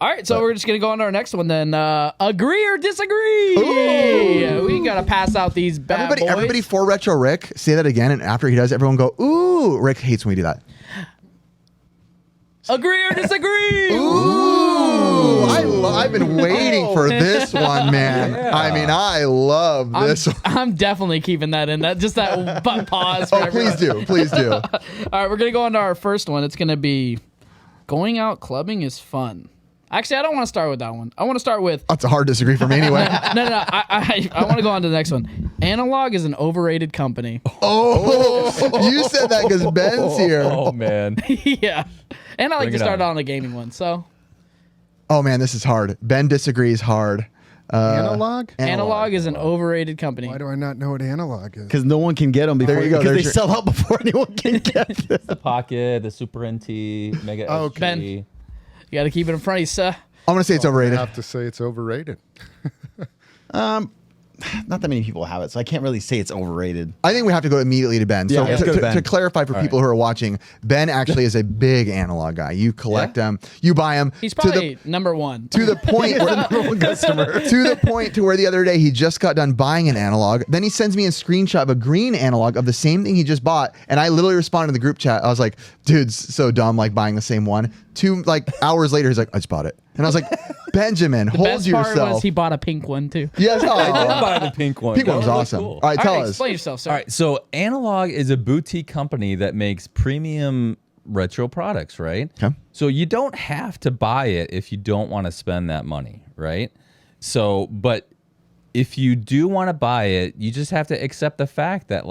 All right, so we're just going to go on to our next one then. Agree or disagree? Ooh. We got to pass out these bad boys. Everybody for Retro Rick, say that again, and after he does, everyone go, ooh. Rick hates when we do that. Agree or disagree? Ooh. I've been waiting for this one, man. Yeah. I mean, I love this one. I'm definitely keeping that in. Just that pause. Oh, please do. Please do. All right, we're going to go on to our first one. It's going to be going out clubbing is fun. Actually, I don't want to start with that one. I want to start with... That's a hard disagree for me anyway. No. I want to go on to the next one. Analog is an overrated company. Oh, you said that because Ben's here. Oh, man. Yeah. And I like to start on a gaming one, so... Oh, man, this is hard. Ben disagrees hard. Analog? Analog is an overrated company. Why do I not know what Analog is? Because no one can get them before. There you go. Because they sell out before anyone can get them. The Pocket, the Super NT, Mega SG. Ben, you got to keep it in front of you, sir. I'm going to say it's overrated. I have to say it's overrated. Not that many people have it, so I can't really say it's overrated. I think we have to go immediately to Ben. Yeah, So let's go to Ben. to clarify for people who are watching, Ben actually is a big analog guy. You collect them, you buy them. He's probably number one. To the point where number one customer. To the point to where the other day he just got done buying an analog. Then he sends me a screenshot of a green analog of the same thing he just bought, and I literally responded to the group chat. I was like, "Dude's so dumb, like buying the same one." 2 hours later, he's like, "I just bought it," and I was like, "Benjamin, hold yourself." The best part was he bought a pink one too. Yes, I did buy the pink one. Pink one was awesome. Cool. All right, tell us. Explain yourself, sir. All right, so Analog is a boutique company that makes premium retro products, right? Okay. So you don't have to buy it if you don't want to spend that money, right? So, but if you do want to buy it, you just have to accept the fact that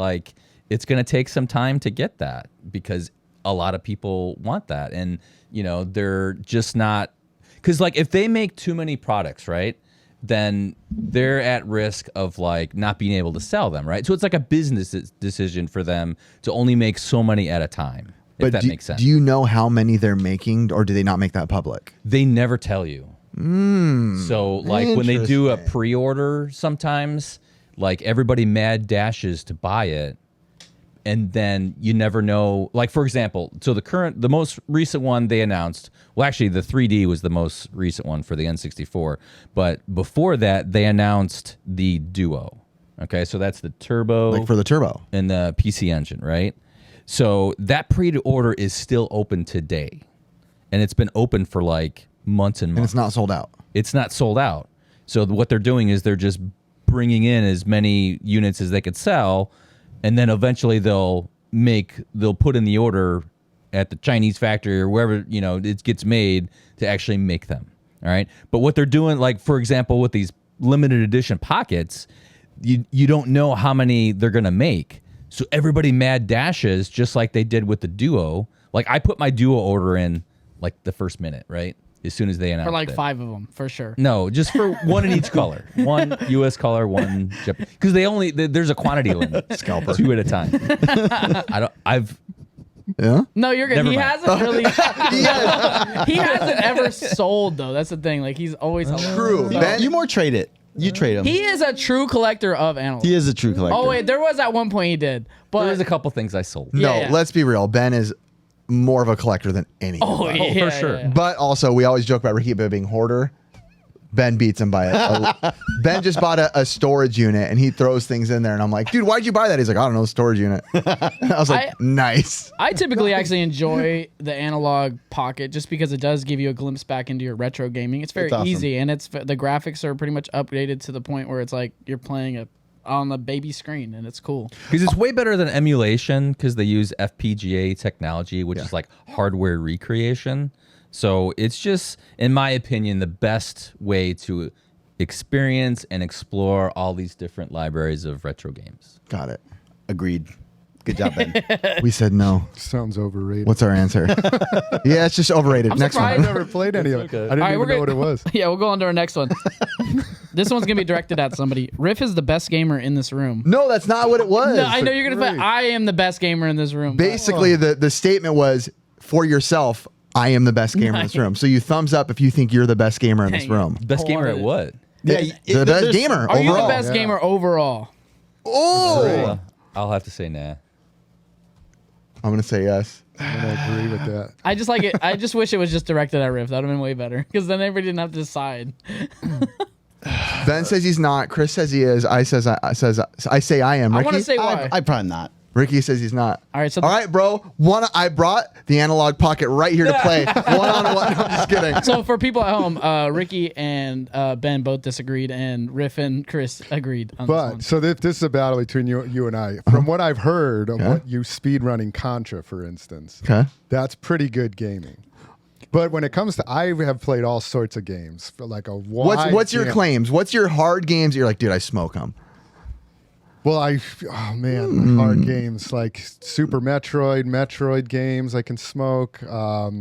it's going to take some time to get that because a lot of people want that, and they're just not, because if they make too many products, right, then they're at risk of not being able to sell them, right? So it's like a business decision for them to only make so many at a time. If that makes sense. Do you know how many they're making, or do they not make that public? They never tell you. So when they do a pre-order, sometimes everybody mad dashes to buy it. And then you never know, for example, so the most recent one they announced, well, actually the 3D was the most recent one for the N64. But before that, they announced the Duo. Okay, so that's the turbo. For the turbo. And the PC Engine, right? So that pre-order is still open today. And it's been open for months and months. And it's not sold out. It's not sold out. So what they're doing is they're just bringing in as many units as they could sell. And then eventually they'll put in the order at the Chinese factory or wherever, it gets made to actually make them. All right. But what they're doing, for example, with these limited edition pockets, you don't know how many they're going to make. So everybody mad dashes just like they did with the Duo. I put my Duo order in the first minute, right? As soon as they announced for 5 of them, for sure. No, just for one in each color. One U.S. color, one Japanese. Because there's a quantity limit. Scalper. 2 at a time. Yeah? No, you're good. Never He mind. hasn't really. He hasn't ever sold though. That's the thing. He's always True. Ben, You more trade it. You trade them. He is a true collector of analog. He is a true collector. Oh wait, there was at one point he did, but There's a couple things I sold. no, yeah. let's be real. Ben is more of a collector than any of us. yeah, for sure. yeah. But also, we always joke about Ricky being hoarder. Ben beats him by it. Ben just bought a storage unit, and he throws things in there. And I'm like, dude, why'd you buy that? He's like, I don't know, storage unit. I was like, nice. I typically actually enjoy the analog pocket just because it does give you a glimpse back into your retro gaming. It's very It's awesome. easy, and the graphics are pretty much updated to the point where it's you're playing on the baby screen, and it's cool. Because it's way better than emulation because they use FPGA technology, which is hardware recreation. So it's just, in my opinion, the best way to experience and explore all these different libraries of retro games. Got it. Agreed. Good job, Ben. We said no. Sounds overrated. What's our answer? Yeah, it's just overrated. I'm Next surprised. one. I never played any of it. okay. I didn't All right, even we're know what it gonna- was. Yeah, we'll go on to our next one. This one's gonna be directed at somebody. Riff is the best gamer in this room. No, that's not what it was. No, I know you're gonna say Great. I am the best gamer in this room. Basically, the statement was, for yourself, I am the best gamer in this room. So you thumbs up if you think you're the best gamer in this Dang it. room. Best gamer at what? Yeah, The best gamer Are you the overall. best gamer overall? Oh, I'll have to say nah. I'm gonna say yes. I'm gonna agree with that. I just like it. I just wish it was just directed at Riff. That would have been way better because then everybody didn't have to decide. Ben says he's not. Chris says he is. I say I am. I Ricky? want to say why. I probably not. Ricky says he's not. All right, so all right, bro. I brought the analog pocket right here to play one-on-one. No, I'm just kidding. So for people at home, Ricky and Ben both disagreed, and Riff and Chris agreed on this But one. so this is a battle between you and I. From what I've heard of what you speedrunning Contra, for instance, Okay. that's pretty good gaming. But when it comes to, I have played all sorts of games for like a wide. What's your gamut. claims? What's your hard games? You're like, dude, I smoke them. Well, hard games like Super Metroid games I can smoke. But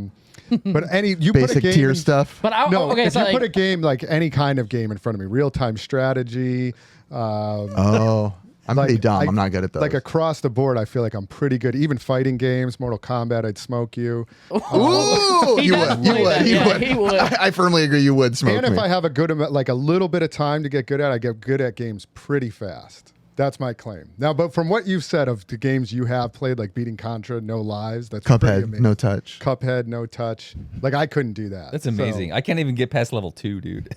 you put a Basic game tier in- stuff. But No, okay, if so you like, put a game like any kind of game in front of me, real-time strategy. Oh, I'm pretty dumb. I'm not good at those. Like across the board, I feel like I'm pretty good. Even fighting games, Mortal Kombat, I'd smoke you. Ooh, He you does would. You play would. that. You Yeah, would. he would. I firmly agree. You would smoke And if me. I have a good amount, like a little bit of time to get good at, I get good at games pretty fast. That's my claim. Now, but from what you've said of the games you have played, like beating Contra, no lives, that's pretty Cuphead, amazing. no touch. Cuphead, no touch. Like I couldn't do that. That's So- amazing. I can't even get past level 2, dude.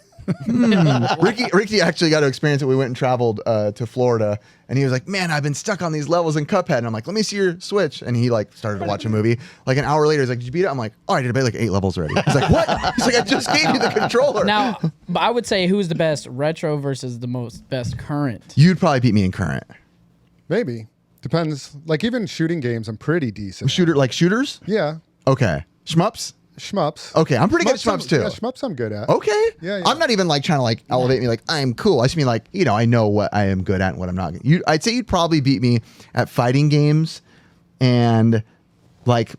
Ricky actually got to experience it. We went and traveled to Florida, and he was like, "Man, I've been stuck on these levels in Cuphead." And I'm like, "Let me see your Switch." And he like started to watch a movie. Like an hour later, he's like, "Did you beat it?" I'm like, "Oh, I did like 8 levels already." He's like, "What?" He's like, "I just gave you the controller." now, but I would say who's the best retro versus the best current. You'd probably beat me in current. Maybe. Depends. Like even shooting games, I'm pretty decent. Shooters. Yeah. Okay, shmups. Shmups. Okay, I'm pretty good at shmups too. Yeah, shmups I'm good at. Okay. Yeah. I'm not even like trying to like elevate me like I'm cool. I just mean like, I know what I am good at and what I'm not. I'd say you'd probably beat me at fighting games and like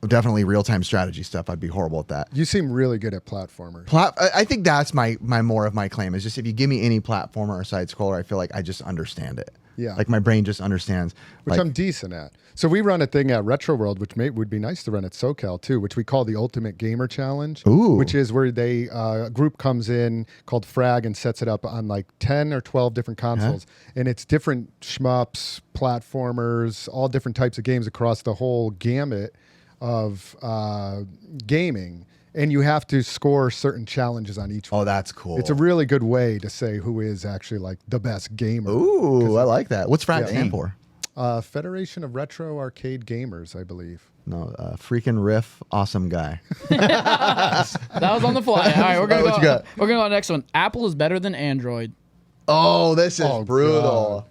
definitely real-time strategy stuff. I'd be horrible at that. You seem really good at platformers. I think that's my more of my claim is just if you give me any platformer or side scroller, I feel like I just understand it. Yeah. Like my brain just understands. Which like, I'm decent at. So we run a thing at Retro World, which would be nice to run at SoCal too, which we call the Ultimate Gamer Challenge. Ooh. Which is where a group comes in called Frag and sets it up on like 10 or 12 different consoles. And it's different shmups, platformers, all different types of games across the whole gamut of gaming. And you have to score certain challenges on each one. oh, that's cool. It's a really good way to say who is actually like the best gamer. Ooh, I like that. What's FRAG Yeah. stand for? Federation of Retro Arcade Gamers, I believe. No, freaking Riff, awesome guy. That was on the fly. All right, we're gonna What you got? We're gonna go to the next one. Apple is better than Android. Oh, this is Oh, brutal.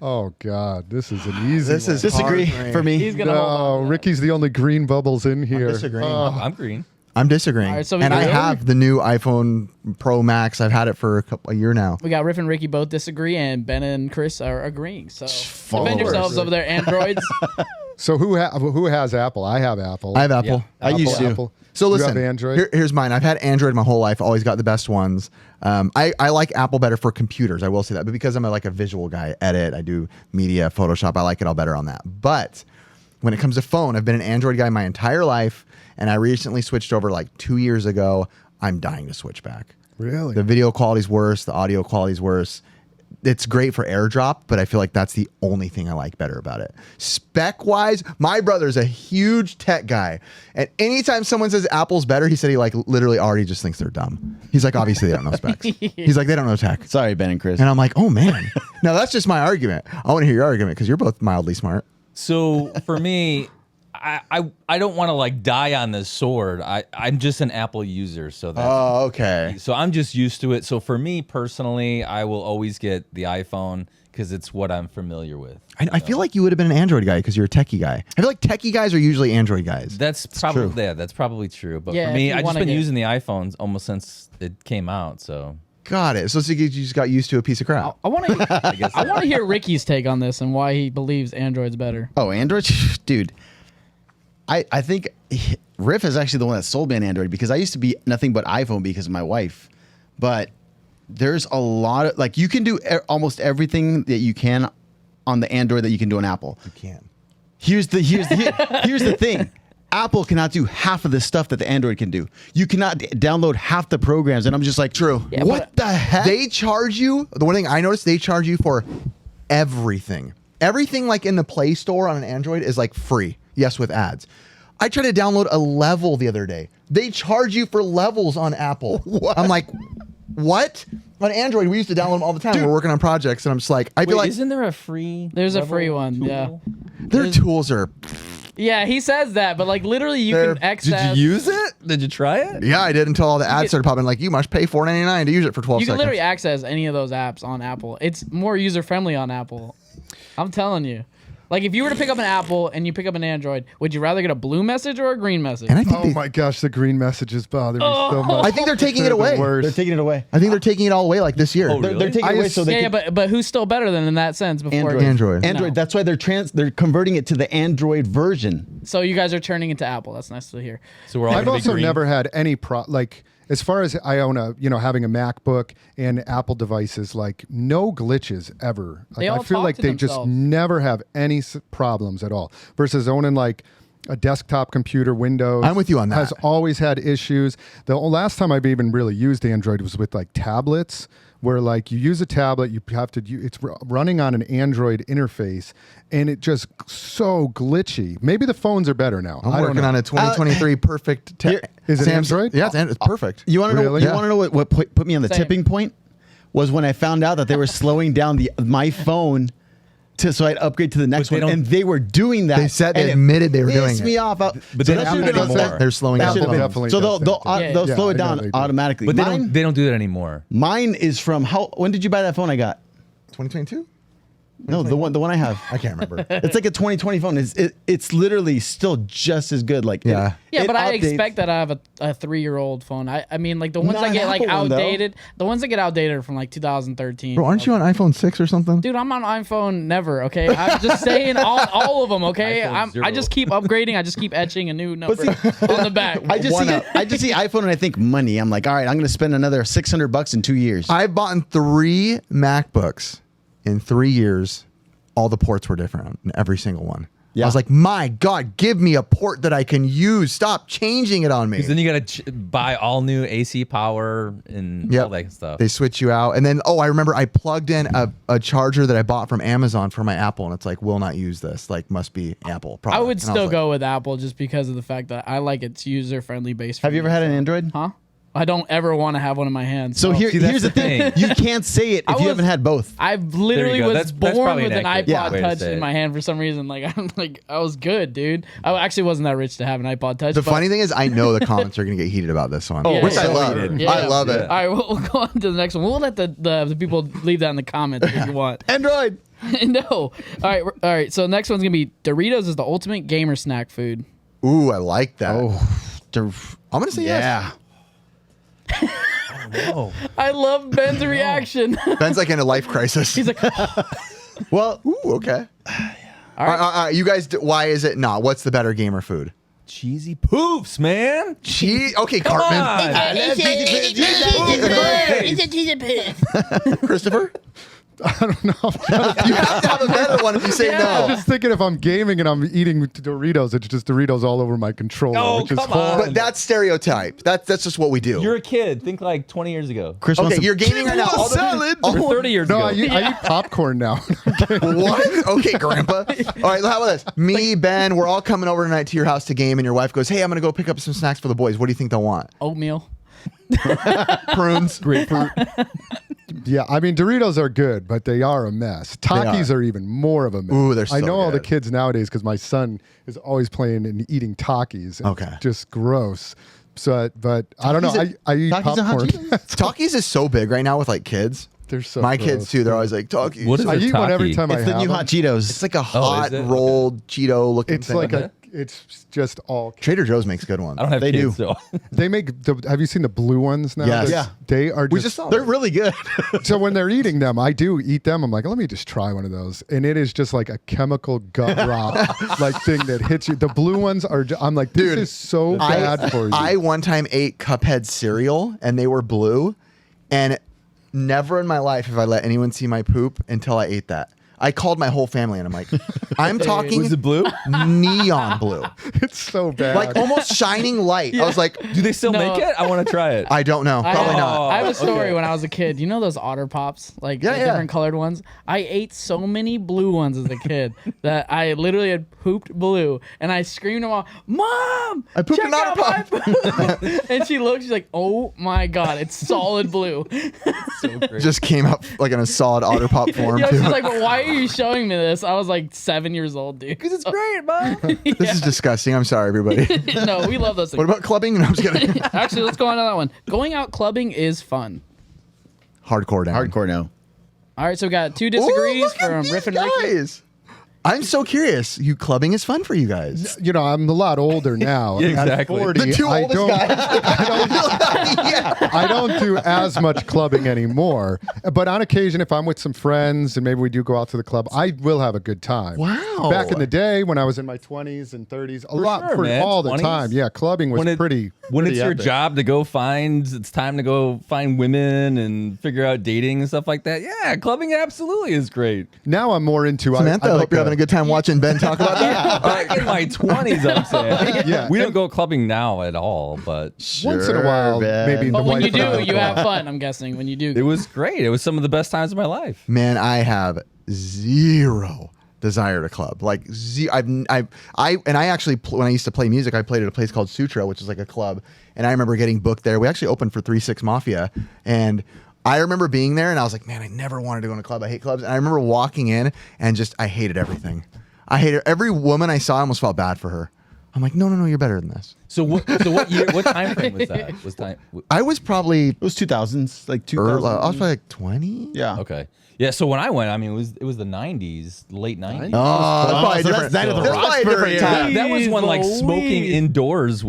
Oh God, this is an easy. This one. is Disagree hard for me. He's gonna hold on. No, Ricky's the only green bubbles in here. disagreeing. Oh, I'm green. I'm disagreeing. All right, so we and I got- have the new iPhone Pro Max. I've had it for a year now. We got Riff and Ricky both disagree, and Ben and Chris are agreeing. So defend course. yourselves over there, androids. so who has Apple? I have Apple. I have Apple. I used to. Apple. So You listen, have Android. here's mine. I've had Android my whole life. Always got the best ones. I like Apple better for computers. I will say that, but because I'm like a visual guy, edit, I do media, Photoshop. I like it all better on that. But when it comes to phone, I've been an Android guy my entire life, and I recently switched over like 2 years ago. I'm dying to switch back. Really? The video quality's worse. The audio quality's worse. It's great for AirDrop, but I feel like that's the only thing I like better about it. Spec-wise, my brother's a huge tech guy. And anytime someone says Apple's better, he said he like literally already just thinks they're dumb. He's like, obviously they don't know specs. He's like, they don't know tech. Sorry, Ben and Chris. And I'm like, oh man. Now that's just my argument. I want to hear your argument because you're both mildly smart. So for me, I don't want to like die on this sword. I'm just an Apple user, so that Oh, okay. so I'm just used to it. So for me personally, I will always get the iPhone because it's what I'm familiar with. I feel like you would have been an Android guy because you're a techie guy. I feel like techie guys are usually Android guys. That's probably that's probably true. But Yeah, for if me, you I've just wanna been get- using the iPhones almost since it came out. So Got it. So you just got used to a piece of crap. I want to. I want to hear Ricky's take on this and why he believes Android's better. Oh, Android? Dude. I think Riff is actually the one that sold me on Android because I used to be nothing but iPhone because of my wife. But there's a lot of, like, you can do almost everything that you can on the Android that you can do on Apple. You can. Here's the thing. Apple cannot do half of the stuff that the Android can do. You cannot download half the programs, and I'm just like, True. Yeah, what the heck? They charge you. The one thing I noticed, they charge you for everything. Everything like in the Play Store on an Android is like free. Yes, with ads. I tried to download a level the other day. They charge you for levels on Apple. What? I'm like, what? On Android, we used to download them all the time. We're working on projects, and I'm just like, I feel like isn't there a free? There's a level free one, tool? yeah. their tools are. Yeah, he says that, but like literally you can access. Did you use it? Did you try it? Yeah, I did until all the ads get- started popping. Like, you must pay $4.99 to use it for 12 You can seconds. literally access any of those apps on Apple. It's more user friendly on Apple. I'm telling you. Like if you were to pick up an Apple and you pick up an Android, would you rather get a blue message or a green message? And I think Oh they- my gosh, the green messages bother me so much. I think they're taking it They're the away. worst. They're taking it away. I think they're taking it all away like this year. Oh, They're really? taking I it away just- so they yeah, can, but who's still better than in that sense before? Android. Android. No. That's why they're converting it to the Android version. So you guys are turning into Apple. That's nice to hear. So we're all I've gonna be also green? never had any like as far as I own having a MacBook and Apple devices, like no glitches ever. Like, They all I feel talk like to they themselves. just never have any problems at all. Versus owning like a desktop computer, Windows. I'm with you on that. Has always had issues. The last time I've even really used Android was with like tablets, where like you use a tablet, you have to. It's running on an Android interface, and it just so glitchy. Maybe the phones are better now. I'm I don't working know. on a 2023 perfect. Here- Is it Samsung- Android? Yeah, it's perfect. You want to know? Really? You Yeah. want to know what put me on the Same. tipping point? Was when I found out that they were slowing down my phone so I'd upgrade to the next they one, don't- and they were doing that. They said they and it admitted they were doing pissed it. me off. But So they that don't should've do it been on anymore. set. They're slowing That down. should've the been- phone. Definitely So does they'll that. Yeah, slow it I know down they do. automatically. But they don't do that anymore. Mine is from when did you buy that phone I got? 2022? No, the one I have. I can't remember. It's like a 2020 phone. It's literally still just as good. Like Yeah. Yeah, it but I updates. expect that I have a 3-year-old phone. I mean, like the ones Not that an get like Apple one, though. outdated, the ones that get outdated are from like 2013. Bro, aren't you on iPhone 6 or something? Dude, I'm on iPhone never. Okay, I'm just saying all of them. Okay, iPhone I just keep upgrading. I just keep etching a new number on the back. I just see iPhone and I think money. I'm like, all right, I'm going to spend another $600 in 2 years. I've bought 3 MacBooks in 3 years. All the ports were different in every single one. Yeah. I was like, my God, give me a port that I can use. Stop changing it on me. Because then you got to buy all new AC power and Yep. all that stuff. They switch you out. And then, I remember I plugged in a charger that I bought from Amazon for my Apple, and it's like, will not use this. Like, must be Apple product. I would And was still like, go with Apple just because of the fact that I like its user friendly base. Have you ever had an Android? Huh? I don't ever want to have one in my hands. So no. here's that's the the thing. thing. You can't say it if you haven't had both. I literally go. was That's born probably with an an accurate iPod way to Touch say in it. my hand for some reason. Like I was good, dude. I actually wasn't that rich to have an iPod Touch. The but- funny thing is, I know the comments are going to get heated about this one, Yeah, which yeah, I yeah. love. Yeah. I love it. All right, we'll go on to the next one. We'll let the people leave that in the comments if you want. Android. No. All right. So the next one's gonna be Doritos is the ultimate gamer snack food. Ooh, I like that. Oh, I'm going to say yes. yeah. Oh, I love Ben's reaction. Ben's like in a life crisis. He's like, Well, Ooh, okay. all right. You guys, why is it not? What's the better gamer food? cheesy poofs, man. Okay, Come Cartman. on. It's a cheesy pig. Christopher? I don't know. You have to have a better one if you say I'm no. just thinking if I'm gaming and I'm eating Doritos, it's just Doritos all over my controller, Oh, which is come on. horrible. But that's stereotype. That's just what we do. You're a kid. Think like 20 years ago. Chris wants Okay, some- you're gaming right now. All the, all Or 30 years No, ago. I eat popcorn now. What? Okay, Grandpa. All right, how about this? Me, Ben, we're all coming over tonight to your house to game, and your wife goes, "Hey, I'm gonna go pick up some snacks for the boys. What do you think they'll want? Oatmeal. Prunes, Grapefruit. Yeah, I mean Doritos are good, but they are a mess. Takis are even more of a mess. Ooh, they're I so know all the good. kids nowadays because my son is always playing and eating Takis. and Okay. it's just gross. So, but I don't know. Takis I eat Takis and hot popcorn. Cheetos? Talkies is so big right now with like kids. They're so My gross. kids too. They're always like Talkies. What is I a eat one every Taki? time I It's the have new them. hot Cheetos. It's like a Oh, hot is it? rolled Cheeto looking It's thing. like it's just all. Trader Joe's makes good ones. I don't have They kids, do. so. They make. Have you seen the blue ones now? Yes. Yeah. They are. We Just, just saw They're them. really good. so when they're eating them, I do eat them. I'm like, let me just try one of those, and it is just like a chemical gut rot like thing that hits you. The blue ones are. I'm like, this Dude, is so bad for you. I one time ate Cuphead cereal and they were blue, and never in my life have I let anyone see my poop until I ate that. I called my whole family and I'm like, I'm talking Was it blue? neon blue, It's so bad. like almost shining light. I was like, Do they still No. make it? I want to try it. I don't know, probably not. I have a story okay. when I was a kid. You know those Otter Pops, like Yeah, the yeah. different colored ones. I ate so many blue ones as a kid that I literally had pooped blue, and I screamed to Mom, "Mom, I pooped check an Otter out my poop!" And she looked. She's like, "Oh my God, it's solid blue." So great. Just came up like in a solid Otter Pop form Yeah, too. she's like, "But why are you showing me this?" I was like 7 years old, dude. Because it's great, Mom. This is disgusting. I'm sorry, everybody. No, we love those things. What about clubbing? No, I'm just kidding. Actually, let's go on to that one. Going out clubbing is fun. Hardcore down. Hardcore no. All right, so we got two Ooh, disagrees look at from these Riff and Ricky. guys. I'm so curious. You clubbing is fun for you guys. you know, I'm a lot older now. Yeah, At exactly. 40, The two I oldest don't, guys. Yeah. I don't do as much clubbing anymore. But on occasion, if I'm with some friends and maybe we do go out to the club, I will have a good time. Wow. Back in the day when I was in my 20s and 30s, a lot sure, for man. all the 20s? time. Yeah, clubbing was When pretty. When pretty it's your epic. job to go it's time to go find women and figure out dating and stuff like that. Yeah, clubbing absolutely is great. Now I'm more into. Samantha, I hope you're having a good time watching Ben talk about that. Back in my 20s, I'm saying. Yeah. We don't go clubbing now at all, but Once in a while, Ben. maybe. But the when you wife and do, I you go have out. fun. I'm guessing when you do. it was great. It was some of the best times of my life. Man, I have zero desire to club. Like I actually when I used to play music, I played at a place called Sutra, which is like a club, and I remember getting booked there. We actually opened for 3-6 Mafia, and I remember being there, and I was like, man, I never wanted to go in a club. I hate clubs, and I remember walking in and just I hated everything. I hated every woman I saw. I almost felt bad for her. I'm like, no, you're better than this. So what year? What time frame was that? I was probably It was 2000s, like 2000. I was probably like 20. Yeah. Okay. Yeah. So when I went, I mean, it was the 90s, late 90s. Oh, that's probably so that's different. night of the That's probably a Roxbury different era. time. That was when like Jeez smoking Louise. indoors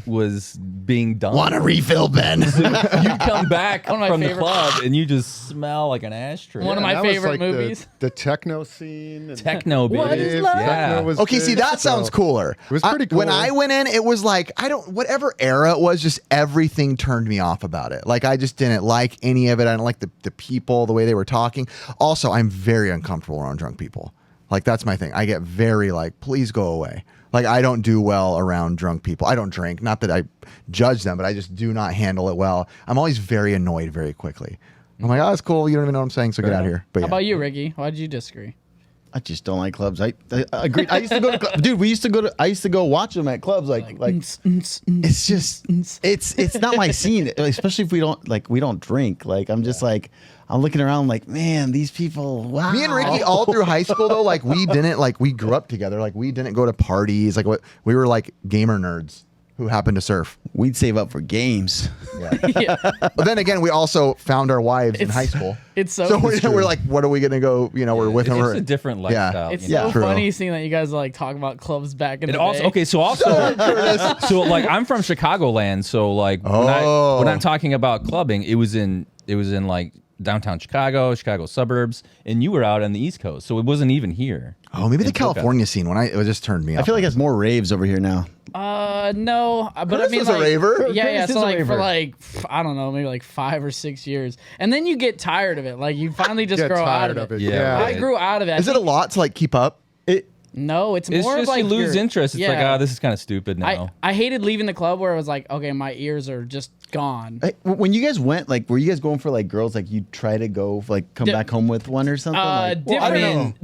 was being done. Want a refill, Ben? You come back One of my from the favorite- club and you just smell like an ashtray. One of my That was favorite like movies. The techno scene. And Techno, baby. What is love? Yeah. Techno was Okay, see, big, that sounds so- cooler. It was pretty When cool. I went in, it was like, whatever era it was, just everything turned me off about it. Like, I just didn't like any of it. I didn't like the people, the way they were talking. Also, I'm very uncomfortable around drunk people. Like, that's my thing. I get very like, please go away. Like, I don't do well around drunk people. I don't drink. Not that I judge them, but I just do not handle it well. I'm always very annoyed very quickly. I'm like, oh, that's cool. You don't even know what I'm saying, so get out of here. But How yeah. about you, Ricky? Why did you disagree? I just don't like clubs. I agree. I used to go to dude. I used to go watch them at clubs. Like it's just it's not my scene. Especially if we don't drink. Like I'm just like I'm looking around like, man, these people. Wow. Me and Ricky all through high school though, like we grew up together. Like we didn't go to parties. Like we were like gamer nerds who happened to surf. We'd save up for games. Yeah. But then again, we also found our wives in high school. It's so. So we're like, what are we gonna go? You know, we're with It's them. just a different lifestyle. It's you know? so True. funny seeing that you guys like talk about clubs back in And the also, day. okay, so like I'm from Chicagoland, so like Oh. when I'm talking about clubbing, it was in like downtown Chicago suburbs, and you were out on the East Coast, so it wasn't even here. Oh, maybe the in SoCal. California scene when it just turned me off. I feel like it's more raves over here now. No, but Chris I mean, was a like, raver. Yeah, Chris is so a like for raver. like I don't know, maybe like 5 or 6 years, and then you get tired of it. Like you finally just Get grow out tired of it. of it. Yeah, I right. grew out of it. I Is it a think- lot to like keep up? No, it's It's more just of like you lose your- interest. It's like, yeah. this is kind of stupid now. I hated leaving the club where it was like, okay, my ears are just gone. Hey, when you guys went, like, were you guys going for like girls? Like, you try to go, like, come Di- back home with one or something? Like,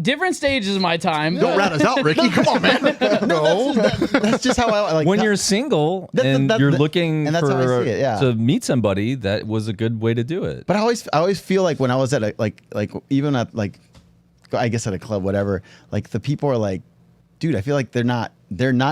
Different stages of my time. Don't rat us out, Ricky. Come on, man. no, that's just how I like. when that- you're single That- and that- you're that- looking and that's how I for see it, yeah. to meet somebody, that was a good way to do it. But I always feel like when I was at a, like even at like, I guess at a club, whatever, like the people are like, dude, I feel like they're not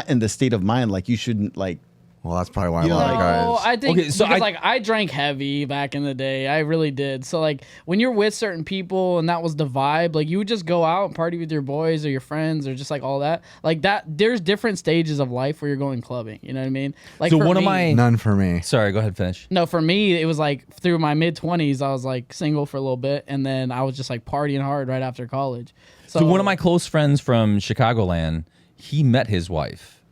in the state of mind. Like you shouldn't like. Well, that's probably why a You know, lot of No, guys. I think Okay, so because I- like I drank heavy back in the day. I really did. So like when you're with certain people and that was the vibe, like you would just go out and party with your boys or your friends or just like all that. Like that there's different stages of life where you're going clubbing. You know what I mean? Like So for one of me- my- None for me. Sorry, go ahead, finish. No, for me, it was like through my mid 20s, I was like single for a little bit, and then I was just like partying hard right after college. So one of my close friends from Chicagoland, he met his wife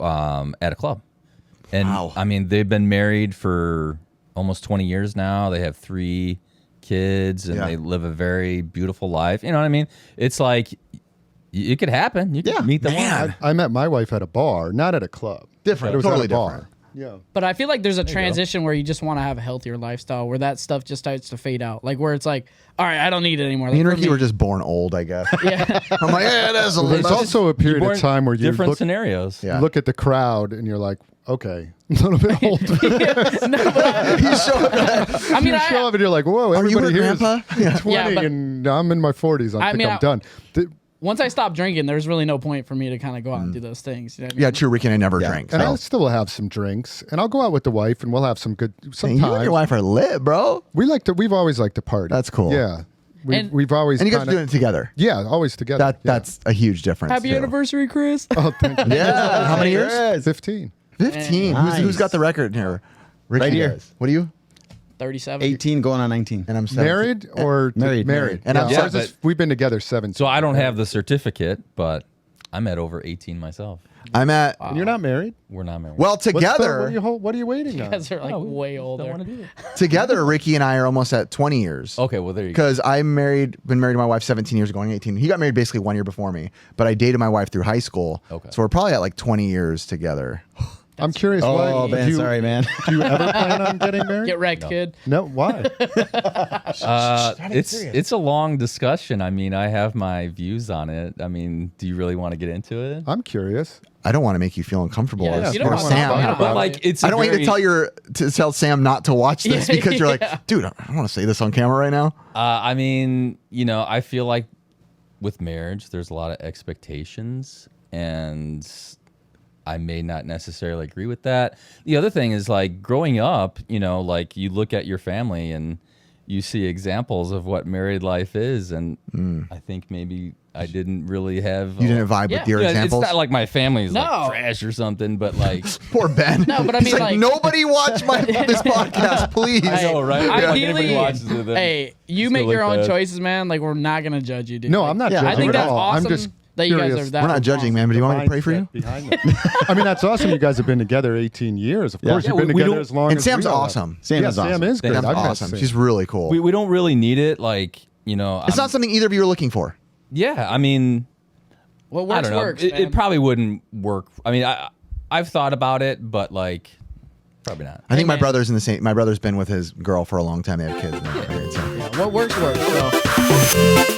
at a club. And Wow. I mean, they've been married for almost 20 years now. They have 3 kids and Yeah. they live a very beautiful life. You know what I mean? It's like it could happen. You could meet them. Man. I met my wife at a bar, not at a club. Different, It was totally at a bar. different. Yeah. But I feel like there's a transition where you just want to have a healthier lifestyle, where that stuff just starts to fade out. Like where it's like, all right, I don't need it anymore. Me Like, and for Ricky me- were just born old, I guess. yeah. I'm like, yeah, that's a There's little. also a period You're of time where you different look, scenarios. Yeah. look at the crowd and you're like, okay, a little bit older. You show I mean, You show up and you're like, whoa, Are you her everybody here is grandpa? Yeah. 20 Yeah, but- and I'm in my 40s. I think mean, I'm done. once I stopped drinking, there's really no point for me to kind of go out and do those things. You know what I mean? Yeah, true. Ricky and I never drank. And So. I'll still have some drinks, and I'll go out with the wife, and we'll have some good. Man, Sometimes you and your wife are lit, bro. we've always liked to party. That's cool. Yeah, And- we've always. And you guys are kinda- doing it together. Yeah, always together. That yeah. That's a huge difference. Happy too. anniversary, Chris. Oh, thank you. Yeah. How many years? 15. 15. Nice. Who's got the record here? Ricky Right here. does. What are you? 37. 18 going on 19. And I'm 17. Married or Married. Married. And I'm yeah, Yeah, ours we've been together 7. So I don't have the certificate, but I'm at over 18 myself. I'm at. And you're not married. We're not married. Well, What's the- together, what are you waiting You on? guys are like No, we way don't older. wanna do it. together, Ricky and I are almost at 20 years. Okay, well there you go. Because been married to my wife 17 years, going 18. He got married basically 1 year before me, but I dated my wife through high school. Okay. So we're probably at like 20 years together. I'm curious. Oh, why, man, do you, sorry, man. Do you ever plan on getting married? Get wrecked, kid. No, why? It's a long discussion. I mean, I have my views on it. I mean, do you really want to get into it? I'm curious. I don't want to make you feel uncomfortable. Yeah, as you don't for want to Sam. talk about it. But like, it's I don't want you to tell Sam not to watch this Yeah, because you're yeah. like, dude, I don't want to say this on camera right now. I mean, I feel like with marriage, there's a lot of expectations, and I may not necessarily agree with that. The other thing is like growing up, like you look at your family and you see examples of what married life is, and I think maybe I didn't really have. You didn't vibe Yeah. with your Yeah, examples. it's not like my family's No. like trash or something, but like. Poor Ben. No, but I He's mean, like, like- nobody watch this podcast, please. I know, right? Hey, Like, ideally, anybody watches it, then hey, you it's make gonna your look own bad. choices, man. Like, we're not gonna judge you, dude. No, Like, I'm not Yeah, judging I think at that's all. awesome I'm just that you guys curious. are that. We're not judging, man, but do you want me to pray for you? Behind them. I mean, that's awesome. You guys have been together 18 years. Of course, Yeah, you've been we together don't- as long And as Sam's we all have. awesome. Sam Yeah, is awesome. Sam is great. Sam's I've met awesome. Sam. She's really cool. We don't really need it, like It's not something either of you are looking for. Yeah, I mean, What I works, don't know. works. It man. probably wouldn't work. I mean, I've thought about it, but like, probably not. I think my man. brother's in the same. My brother's been with his girl for a long time. They have kids. And they're married, so. What works, works. So.